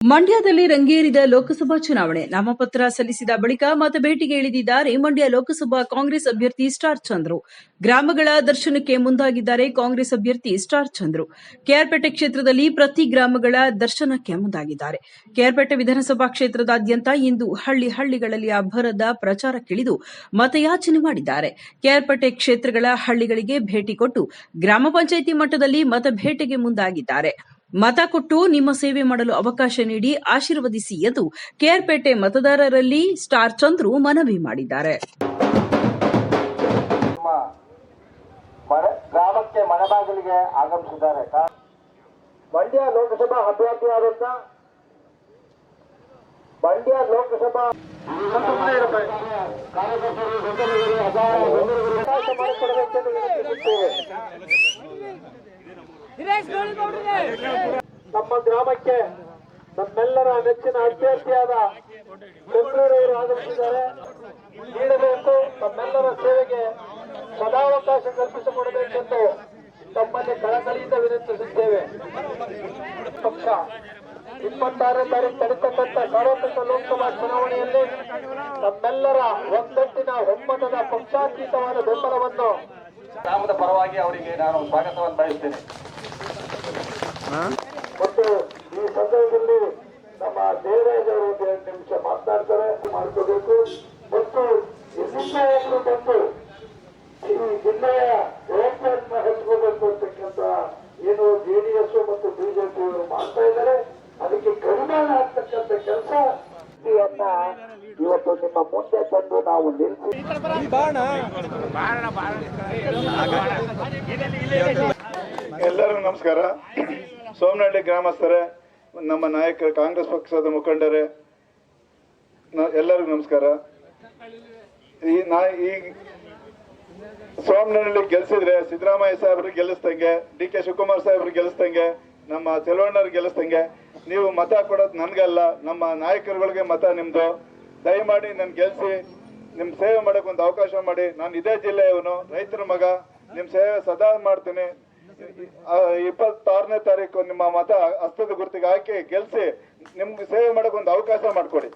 ಮಂಡ್ಯದಲ್ಲಿ ರಂಗೇರಿದ ಲೋಕಸಭಾ ಚುನಾವಣೆ ನಾಮಪತ್ರ ಸಲ್ಲಿಸಿದ ಬಳಿಕ ಮತಬೇಟೆಗೆ ಇಳಿದಿದ್ದಾರೆ ಮಂಡ್ಯ ಲೋಕಸಭಾ ಕಾಂಗ್ರೆಸ್ ಅಭ್ಯರ್ಥಿ ಸ್ಟಾರ್ ಚಂದ್ರು. ಗ್ರಾಮಗಳ ದರ್ಶನಕ್ಕೆ ಮುಂದಾಗಿದ್ದಾರೆ ಕಾಂಗ್ರೆಸ್ ಅಭ್ಯರ್ಥಿ ಸ್ಟಾರ್ ಚಂದ್ರು. ಕೆಆರ್ಪೇಟೆ ಕ್ಷೇತ್ರದಲ್ಲಿ ಪ್ರತಿ ಗ್ರಾಮಗಳ ದರ್ಶನಕ್ಕೆ ಮುಂದಾಗಿದ್ದಾರೆ. ಕೆಆರ್ಪೇಟೆ ವಿಧಾನಸಭಾ ಕ್ಷೇತ್ರದಾದ್ಯಂತ ಇಂದು ಹಳ್ಳಿಗಳಲ್ಲಿ ಅಬ್ಬರದ ಪ್ರಚಾರಕ್ಕಿಳಿದು ಮತಯಾಚನೆ ಮಾಡಿದ್ದಾರೆ. ಕೆಆರ್ಪೇಟೆ ಕ್ಷೇತ್ರಗಳ ಹಳ್ಳಿಗಳಿಗೆ ಭೇಟಿ ಕೊಟ್ಟು ಗ್ರಾಮ ಪಂಚಾಯಿತಿ ಮಟ್ಟದಲ್ಲಿ ಮತಬೇಟೆಗೆ ಮುಂದಾಗಿದ್ದಾರೆ. ಮತ ಕೊಟ್ಟು ನಿಮ್ಮ ಸೇವೆ ಮಾಡಲು ಅವಕಾಶ ನೀಡಿ ಆಶೀರ್ವದಿಸಿ ಎಂದು ಕೆಆರ್ಪೇಟೆ ಮತದಾರರಲ್ಲಿ ಸ್ಟಾರ್ ಚಂದ್ರು ಮನವಿ ಮಾಡಿದ್ದಾರೆ. ಗ್ರಾಮಕ್ಕೆ ಮನೆಬಾಗಿಲಿಗೆ ಆಗಮಿಸಿದ್ದಾರೆ. ಮಂಡ್ಯ ಲೋಕಸಭಾ ಅಭ್ಯರ್ಥಿಯಾದಂತ ಮಂಡ್ಯ ಲೋಕಸಭಾ ನಮ್ಮ ಗ್ರಾಮಕ್ಕೆ ನಮ್ಮೆಲ್ಲರ ನೆಚ್ಚಿನ ಅಭ್ಯರ್ಥಿಯಾದ ಚಂದ್ರರವರು ಆಗಮಿಸಿದ್ದಾರೆ. ನೀಡಬೇಕು ತಮ್ಮೆಲ್ಲರ ಸೇವೆಗೆ ಸದಾವಕಾಶ ಕಲ್ಪಿಸಿಕೊಡಬೇಕೆಂದು ತಮ್ಮಲ್ಲಿ ಕಳಕಳಿಯಿಂದ ವಿನಂತಿಸುತ್ತೇವೆ. ಪಕ್ಷ 26ನೇ ತಾರೀಕು ನಡೀತಕ್ಕಂಥ ಸಾರ್ವತ್ರಿಕ ಲೋಕಸಭಾ ಚುನಾವಣೆಯಲ್ಲಿ ತಮ್ಮೆಲ್ಲರ ಒಗ್ಗಟ್ಟಿನ ಒಮ್ಮತದ ಪಕ್ಷಾತೀತವಾದ ಬೆಂಬಲವನ್ನು ಗ್ರಾಮದ ಪರವಾಗಿ ಅವರಿಗೆ ನಾನು ಸ್ವಾಗತವನ್ನು ಬಯಸ್ತೇನೆ. ಮತ್ತು ಈ ಸಂದರ್ಭದಲ್ಲಿ ನಮ್ಮ ದೇವರಾಜ್ ಅವರು 2 ನಿಮಿಷ ಮಾತನಾಡ್ತಾರೆ ಮಾಡ್ಕೋಬೇಕು. ಮತ್ತು ಎಲ್ಲಿಂದ ಬಂದು ಈ ಜಿಲ್ಲೆಯ ಜವಾಬ್ದಾರಿನ ಹಂಚ್ಕೋಬೇಕು ಅಂತಕ್ಕಂಥ ಏನು ಜೆಡಿಎಸ್ ಮತ್ತು ಬಿಜೆಪಿ ಮಾಡ್ತಾ ಇದ್ದಾರೆ. ಅದಕ್ಕೆ ಕಡಿವಾಣ ಆಗ್ತಕ್ಕಂಥ ಕೆಲಸ ಇವತ್ತು ನಿಮ್ಮ ಮುಂದೆ ತಂದು ನಾವು ನಿಲ್ಲಿಸಿ. ಎಲ್ಲರಿಗೂ ನಮಸ್ಕಾರ. ಸೋಮನಹಳ್ಳಿ ಗ್ರಾಮಸ್ಥರೇ, ನಮ್ಮ ನಾಯಕರು, ಕಾಂಗ್ರೆಸ್ ಪಕ್ಷದ ಮುಖಂಡರೇ, ಎಲ್ಲರಿಗೂ ನಮಸ್ಕಾರ. ಈ ಸೋಮನಹಳ್ಳಿ ಗೆಲ್ಸಿದ್ರೆ ಸಿದ್ದರಾಮಯ್ಯ ಸಾಹೇಬ್ರಿಗೆ ಗೆಲ್ಲಿಸ್ದಂಗೆ, ಡಿ.ಕೆ. ಶಿವಕುಮಾರ್ ಸಾಹೇಬ್ರಿಗೆ ಗೆಲ್ಲಿಸ್ದಂಗೆ, ನಮ್ಮ ಚೆಲುವಣ್ಣವ್ರಿಗೆ ಗೆಲ್ಲಿಸ್ದಂಗೆ. ನೀವು ಮತ ಕೊಡೋದು ನನ್ಗಲ್ಲ, ನಮ್ಮ ನಾಯಕರುಗಳಿಗೆ ಮತ ನಿಮ್ದು. ದಯಮಾಡಿ ನನ್ ಗೆಲ್ಸಿ, ನಿಮ್ ಸೇವೆ ಮಾಡಕ್ ಒಂದು ಅವಕಾಶ ಮಾಡಿ. ನಾನು ಇದೇ ಜಿಲ್ಲೆಯವನು, ರೈತರ ಮಗ, ನಿಮ್ ಸೇವೆ ಸದಾ ಮಾಡ್ತೀನಿ. 26ನೇ ತಾರೀಕು ನಿಮ್ಮ ಮತ ಹಸ್ತದ ಗುರುತಿಗೆ ಹಾಕಿ ಗೆಲ್ಸಿ, ನಿಮ್ಗೆ ಸೇವೆ ಮಾಡಕ್ ಒಂದು ಅವಕಾಶ ಮಾಡಿಕೊಡಿ.